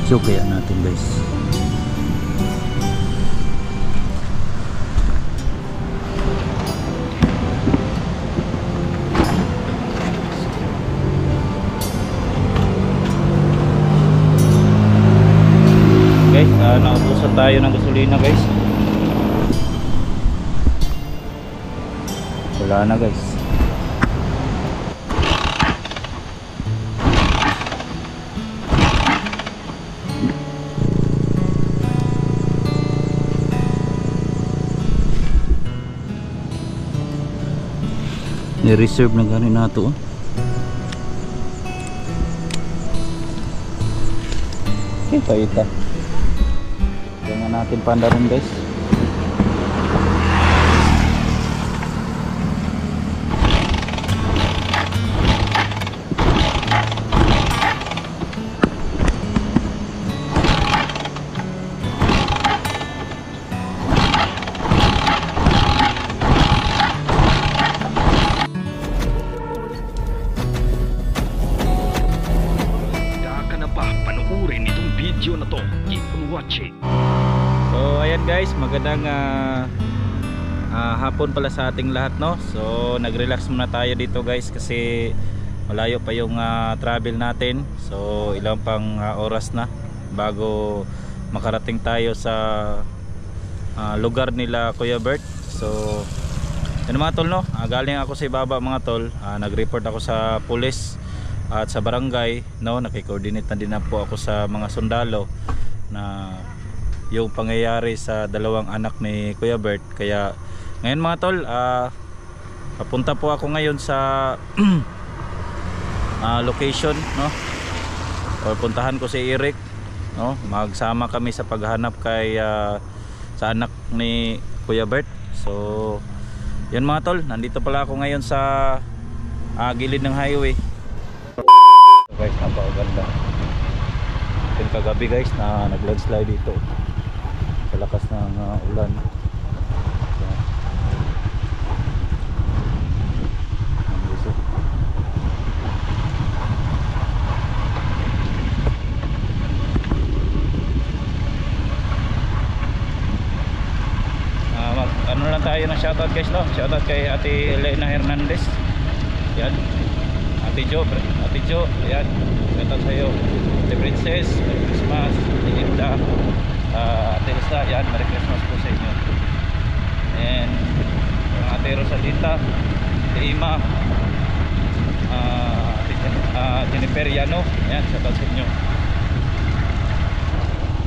So kaya natin guys. Guys, naubusan tayo ng gasolina guys. Wala na guys. Ni-reserve na gano'n na ito. Kita. Tingnan natin panda rin guys. So ayan guys, magandang hapon pala sa ating lahat, no? So nag-relax muna tayo dito guys kasi malayo pa yung travel natin. So ilang pang oras na bago makarating tayo sa lugar nila Kuya Bert. So yun mga tol, no? Galing ako sa ibaba mga tol. Nag-report ako sa pulis at sa barangay, no? Nakikoordinate na din na po ako sa mga sundalo na yung pangyayari sa dalawang anak ni Kuya Bert. Kaya ngayon mga tol, papunta po ako ngayon sa location, no? O puntahan ko si Eric, no? Magsama kami sa paghanap kay sa anak ni Kuya Bert. So yun mga tol, nandito pala ako ngayon sa gilid ng highway. So guys, napakaganda. Yung kagabi guys na nag-landslide dito sa lakas ng ulan. Ano lang tayo ng shoutout guys, no? Shoutout kay Ate Elena Hernandez. Yan. Ate Jo, yan. Shoutout sa iyo. Ate Princess, Merry Christmas. Ate Linda, Ate Elsa, yan. Merry Christmas po sa inyo. And Ate Rosalita, Ate Ima, Jennifer Yano, yan. Shoutout sa inyo.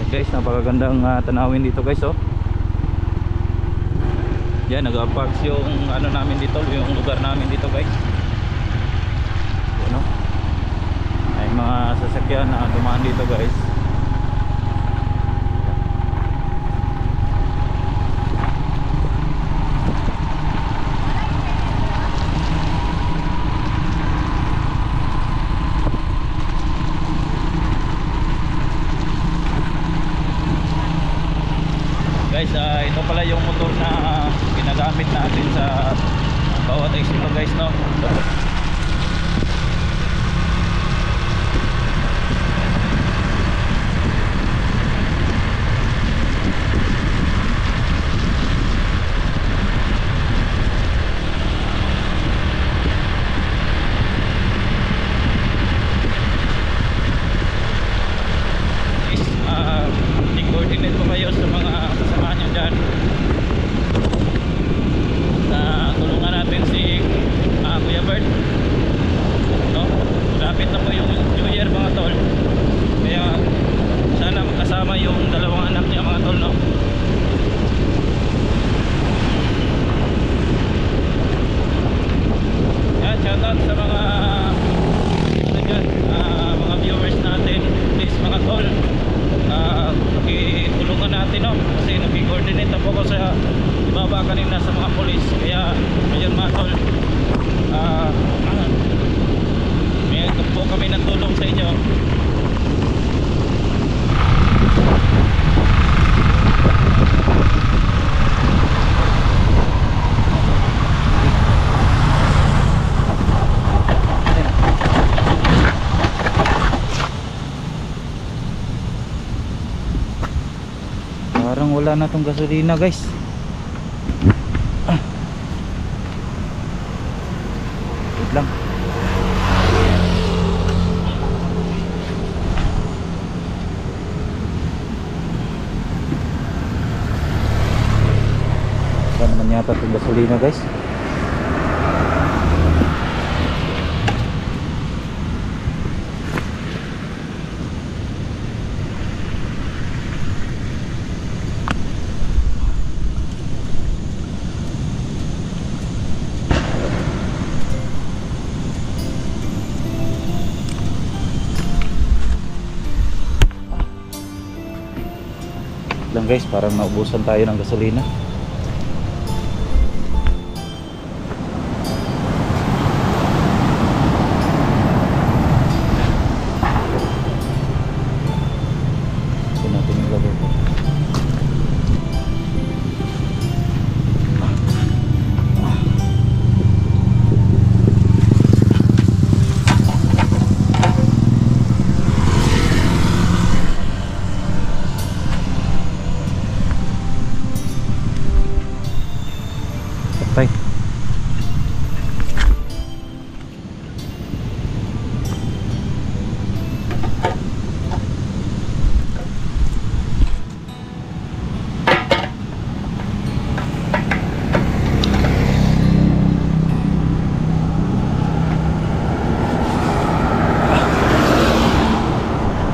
Okay, guys, napakagandang tanawin dito guys, oh. Yan, nag-unbox yung ano namin dito, yung lugar namin dito guys. Ano? Ay mga sasakyan na dumaan dito guys. Guys, ito pala yung motor na ginagamit natin sa bawat eksito guys, no? I-coordinate ko kayo sa mga kasama nyo dyan na tulungan natin si Kuya Bert, no? Lapit na po yung New Year mga tol, kaya sana makasama yung dalawang anak niya mga tol, no? Yan, shoutout sa mga mga viewers natin, please mga tol, tulungan natin, no? Kasi nag-coordinate na po ko sa ibaba kanina sa mga polis. Kaya ngayon mga tol, may po kami ng tulong sa inyo. wala na tong gasolina guys. Wait lang. Wala naman yata tong gasolina guys. Lang guys, parang naubusan tayo ng gasolina. So natin ilagay ko. Patay.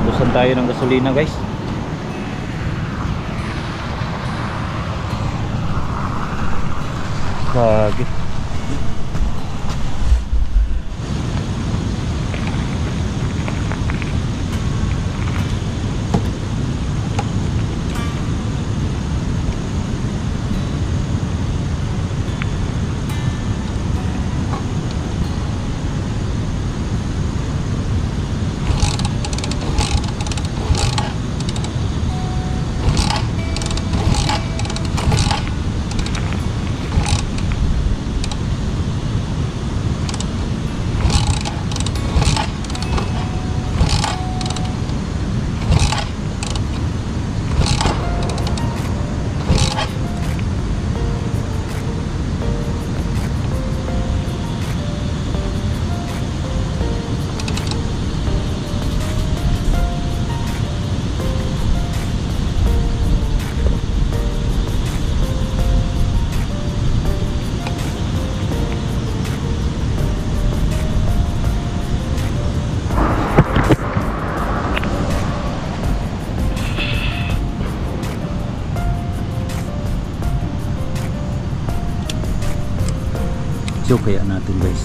Busan tayo ng gasolina guys. Lagi. So kaya natin guys.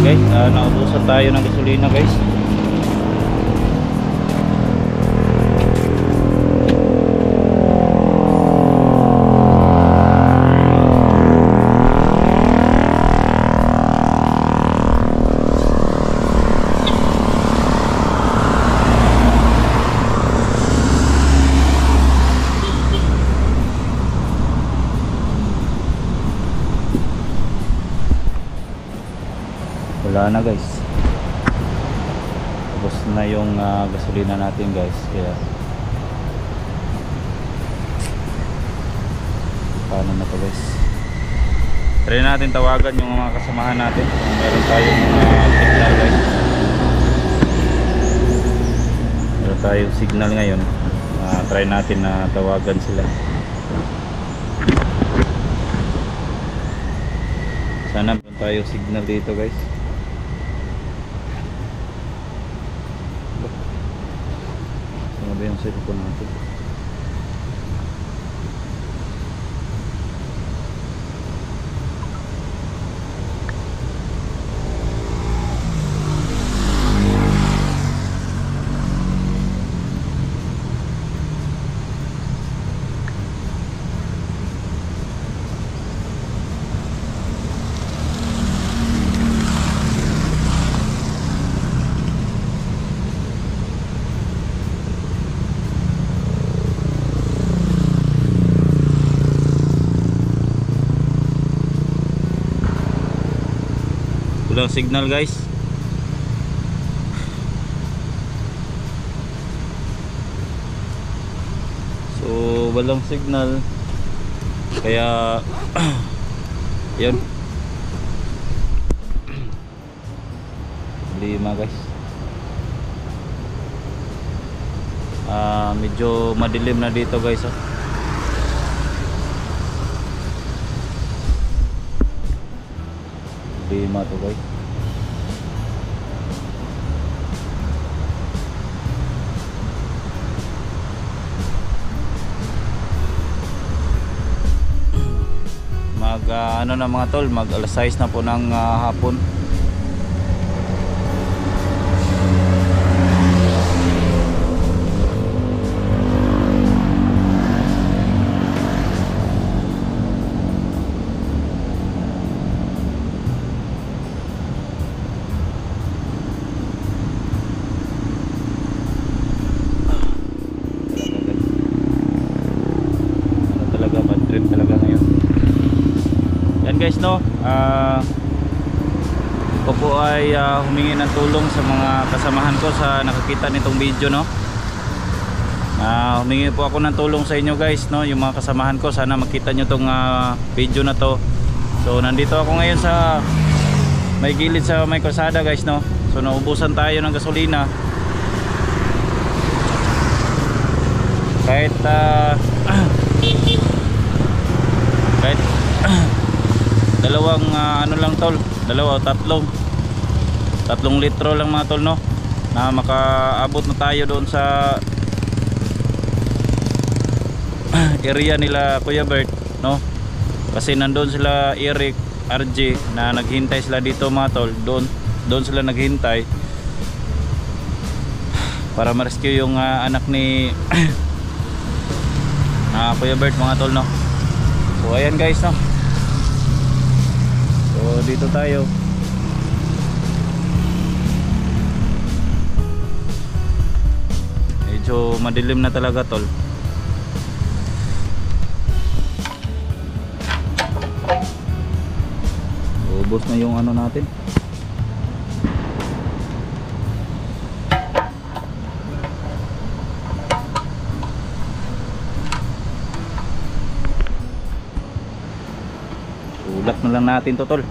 Guys, naubusan tayo ng gasolina guys. Wala na guys, tapos na yung gasolina natin guys, kaya paano na to guys. Try natin tawagan yung mga kasamahan natin kung meron tayong signal guys. Meron tayong signal ngayon, try natin na tawagan sila. Sana meron tayong signal dito guys. Ano yung cellphone natin? walang signal guys. So walang signal kaya yun, problema guys. Medyo madilim na dito guys, oh. Problema to guys. Ano na mga tol, mag alas 6 na po ng hapon. Talaga bad trip talaga ngayon. Yan guys, no, ako po ay humingi ng tulong sa mga kasamahan ko sa nakakita nitong video, no. Humingi po ako ng tulong sa inyo guys, no, yung mga kasamahan ko, sana makita nyo tong video na to. So nandito ako ngayon sa may gilid sa may kalsada guys, no. So naubusan tayo ng gasolina. Kahit dalawang ano lang tol, tatlong litro lang mga tol, no, na makaabot na tayo doon sa area nila Kuya Bert, no, kasi nandun sila Eric, RJ na naghintay sila dito mga tol. Doon sila naghintay para ma-rescue yung anak ni Kuya Bert mga tol, no. So ayan guys, no. So dito tayo. Medyo madilim na talaga tol. Ubos na yung ano natin. Tulak na lang natin to tol.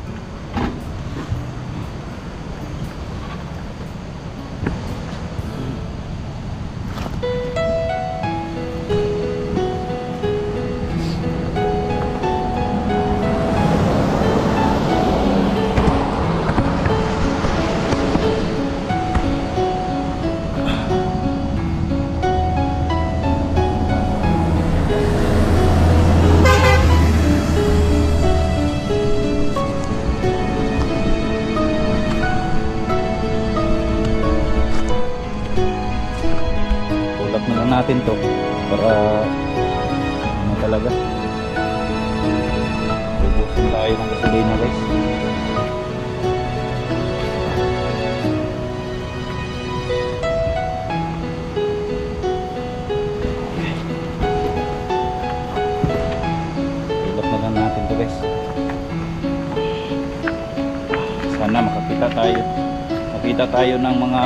Natin to para ano talaga, ubusin tayo ng gasolina guys. Tulak na lang natin to guys. Sana makita tayo ng mga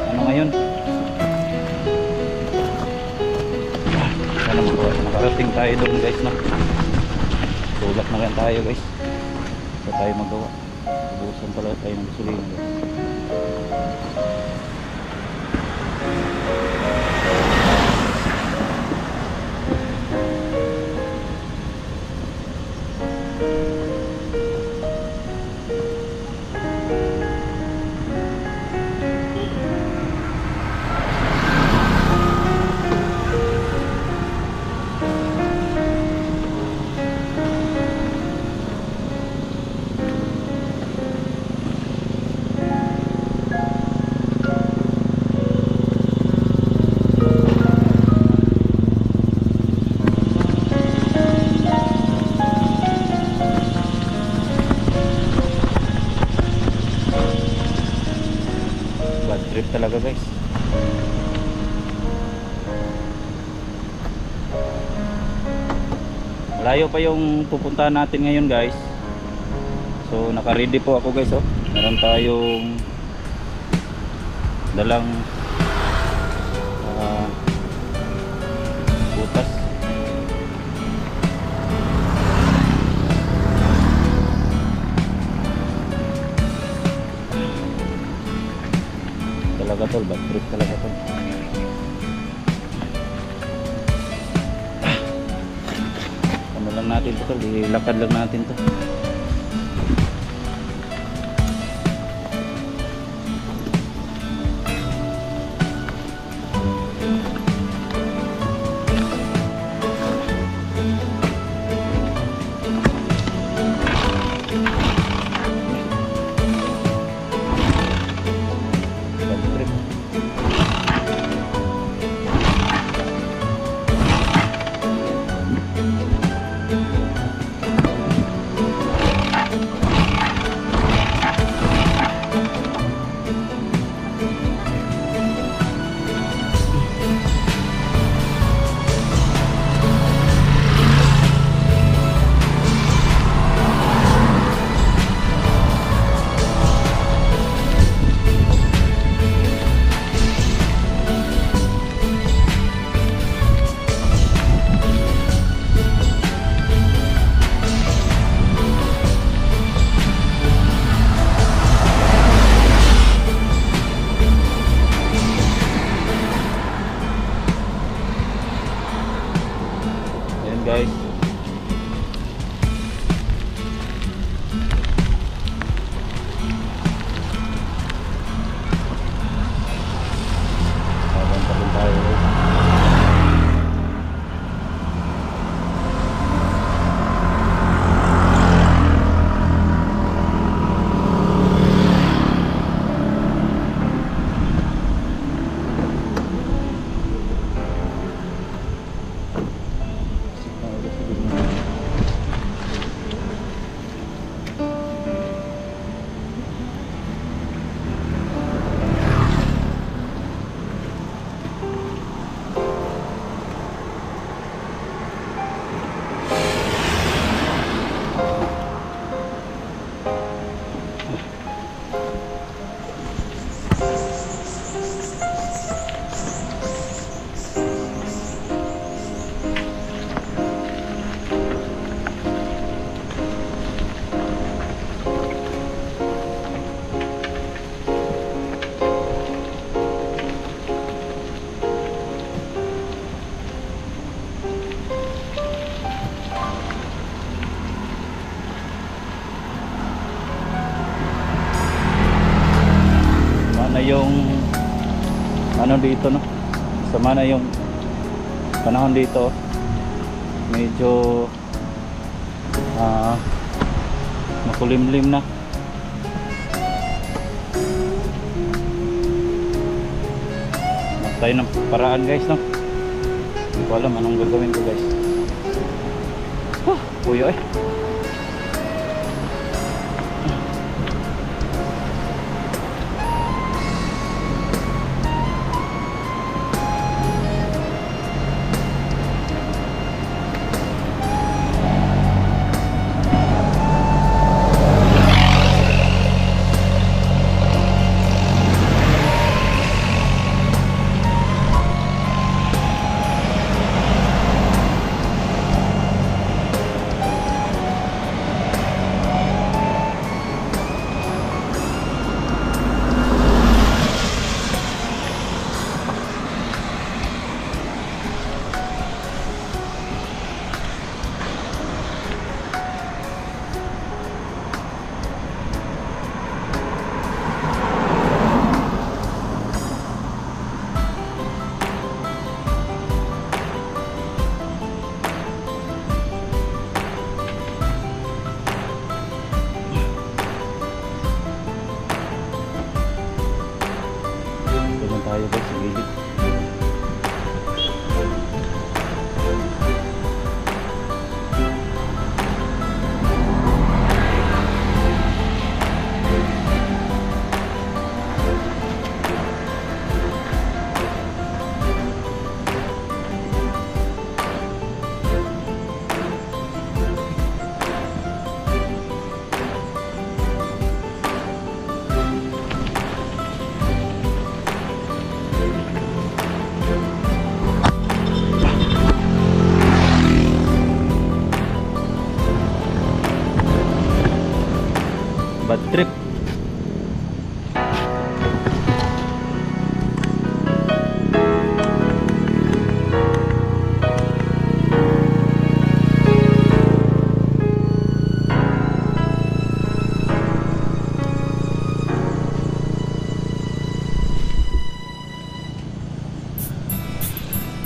ano ngayon. Sana makarating tayo doon guys, no. Tulak na lang tayo guys. Ito tayo magawa. Ubusan pala tayo ng gasolina guys. Trip talaga guys. Malayo pa yung pupuntahan natin ngayon guys. So naka-ready po ako guys, oh. Meron tayong dalang butas. Talaga tol, bad trip talaga tol. Ano lang natin to tol, ilakad lang natin to. Guys, habang pa rin tayo guys. Yung ano dito, no, sama na yung panahon dito, medyo makulimlim na. Tayo ng paraan guys, no. Hindi ko alam anong gagawin ko guys. Puyo eh. Bad trip.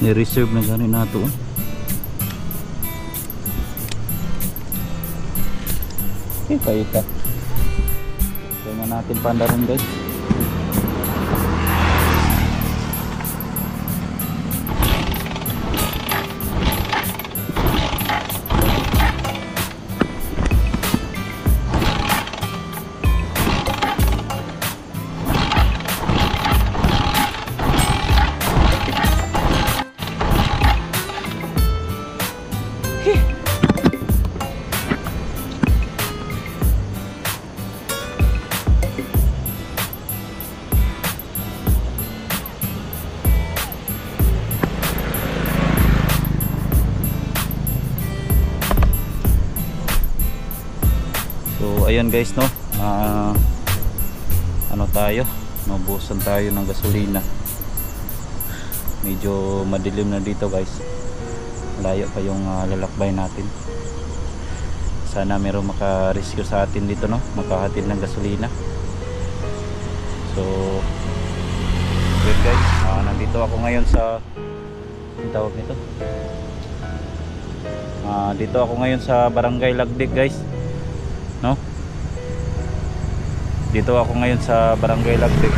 Ni-reserve na gani nato. Kita. Tingnan natin pandaron guys. So ayan guys, no, ano tayo, naubusan tayo ng gasolina. Medyo madilim na dito guys, malayo pa yung lalakbay natin. Sana meron maka-rescue sa atin dito, no, makahatid ng gasolina. So good guys, nandito ako ngayon sa, ang tawag nito, dito ako ngayon sa Barangay Lagdik guys, no? Dito ako ngayon sa Barangay Lagdik.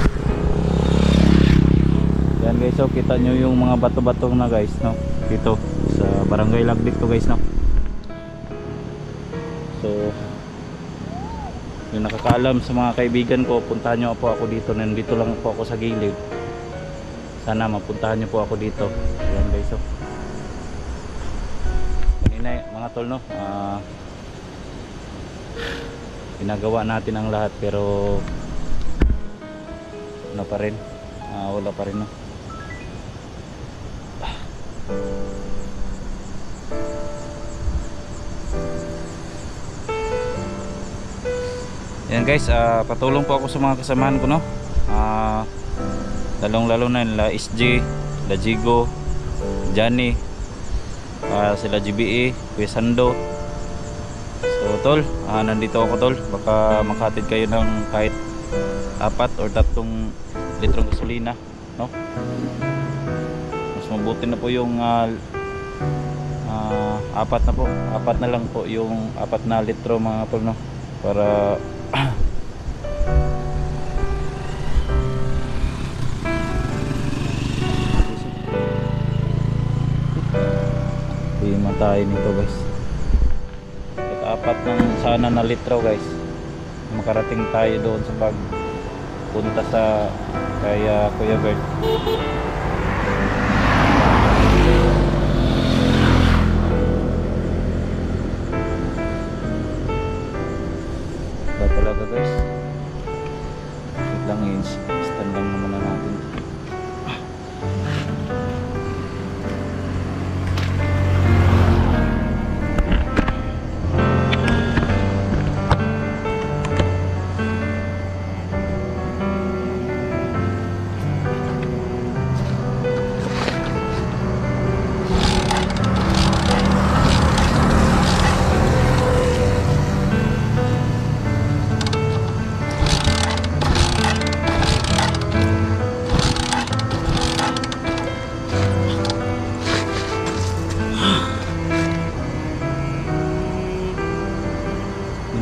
Yan guys, so kita nyo yung mga bato-bato na guys, no? Dito sa Barangay Lagdik to guys, no? So yung nakakaalam sa mga kaibigan ko, puntahan nyo po ako dito. Nandito lang po ako sa gilid. Sana mapuntahan nyo po ako dito. Yan guys, so kanina mga tol, no, ginagawa natin ang lahat pero ano pa rin, wala pa rin, no? Yan guys, patulong po ako sa mga kasamahan ko, no? Lalong-lalo na nila SG, la Jigo, Johnny, sila GBE, Kuya Sando. So tol, nandito ako tol, baka makatid kayo ng kahit 4 or 3 litrong gasolina, no? Mas mabuti na po yung 4 na lang po yung 4 na litro mga tol, no? Para matay nito guys. Apat ng sana na litro guys, makarating tayo doon sa pagpunta sa kaya Kuya Bert. Ba talaga guys, wait lang, stand lang naman na natin.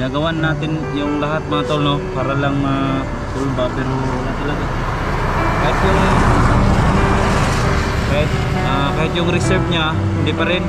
Ginagawan natin yung lahat mga tol, no, para lang ma-solve, pero wala talaga. Kahit yung reserve niya, hindi pa rin.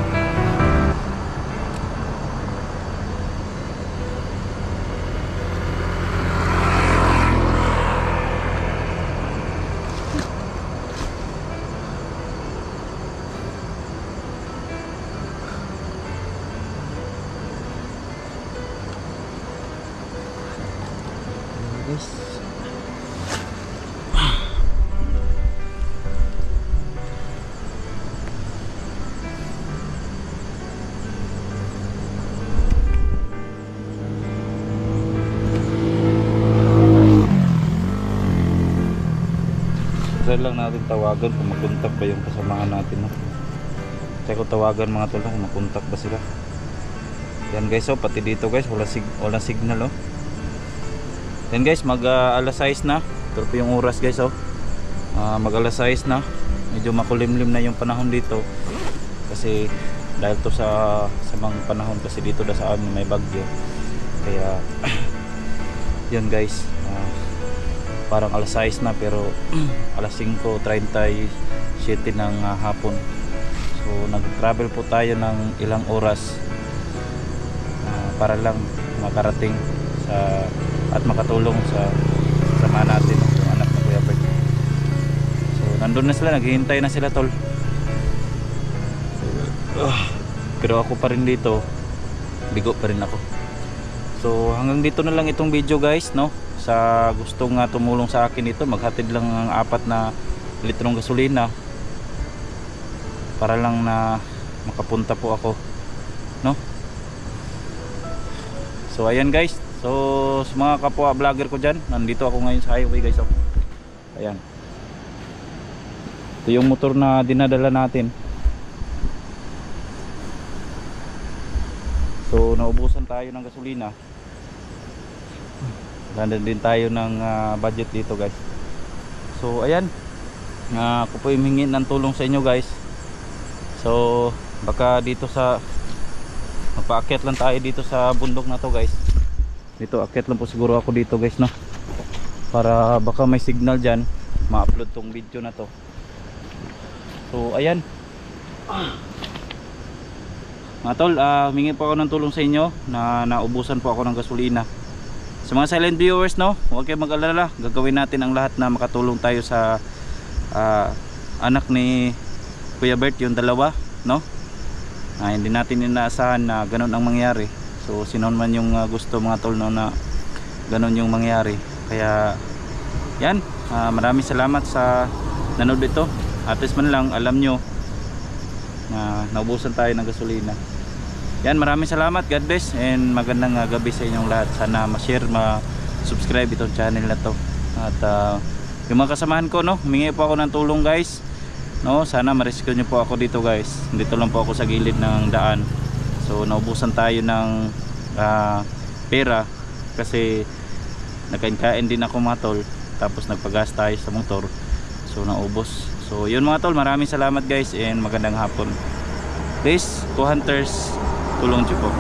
try lang natin tawagan kung makontak ba yung kasamahan natin, no? Try ko tawagan mga tol kung makontak ba sila. Yan guys, oh, pati dito guys wala signal, oh. Yan guys, mag alas 6 na. Pero po yung oras guys, oh. Mag alas 6 na. Medyo makulimlim na yung panahon dito. Kasi dahil to sa mga panahon kasi dito na sa amin may bagyo. Kaya yun guys, parang alas 6 na pero alas 5:37 ng hapon. So nag-travel po tayo ng ilang oras para lang makarating sa at makatulong sa sama natin yung anak na Kuya Bert. So nandun na sila, naghihintay na sila tol. Pero ako pa rin dito, bigo pa rin ako. So hanggang dito na lang itong video guys, no? Sa gustong tumulong sa akin ito, maghatid lang ng 4 na litrong gasolina para lang na makapunta po ako, no? So ayan guys, so sa mga kapwa vlogger ko dyan, nandito ako ngayon sa highway guys, oh. Ayan, ito yung motor na dinadala natin. So naubusan tayo ng gasolina, landan din tayo ng budget dito guys. So ayan, ako po humingi ng tulong sa inyo guys. So baka dito sa mapaakyat lang tayo dito sa bundok na to guys. Dito akyat lang po siguro ako dito guys, no? Para baka may signal dyan, ma-upload tong video na to. So ayan mga tol, humingi po ako ng tulong sa inyo na naubusan po ako ng gasolina. Sa mga silent viewers, no, huwag kayong mag-alala, gagawin natin ang lahat na makatulong tayo sa anak ni Kuya Bert, yung dalawa, no? Hindi natin inaasahan na ganun ang mangyari. So sino man yung gusto mga tol, no, na ganun yung mangyari. Kaya yan, maraming salamat sa nanood ito. At least man lang alam nyo na naubusan tayo ng gasolina. Yan, maraming salamat, God bless, and magandang gabi sa inyong lahat. Sana ma-share, ma-subscribe itong channel na to. At yung mga kasamahan ko, no, humingi po ako ng tulong guys, no, sana ma-rescue nyo po ako dito guys. Dito lang po ako sa gilid ng daan. So naubusan tayo ng pera kasi nagkain-kain din ako mga tol, tapos nagpagas tayo sa motor, so naubos. So yun mga tol, maraming salamat guys, and magandang hapon. Please, co-hunters, tulong nyo po.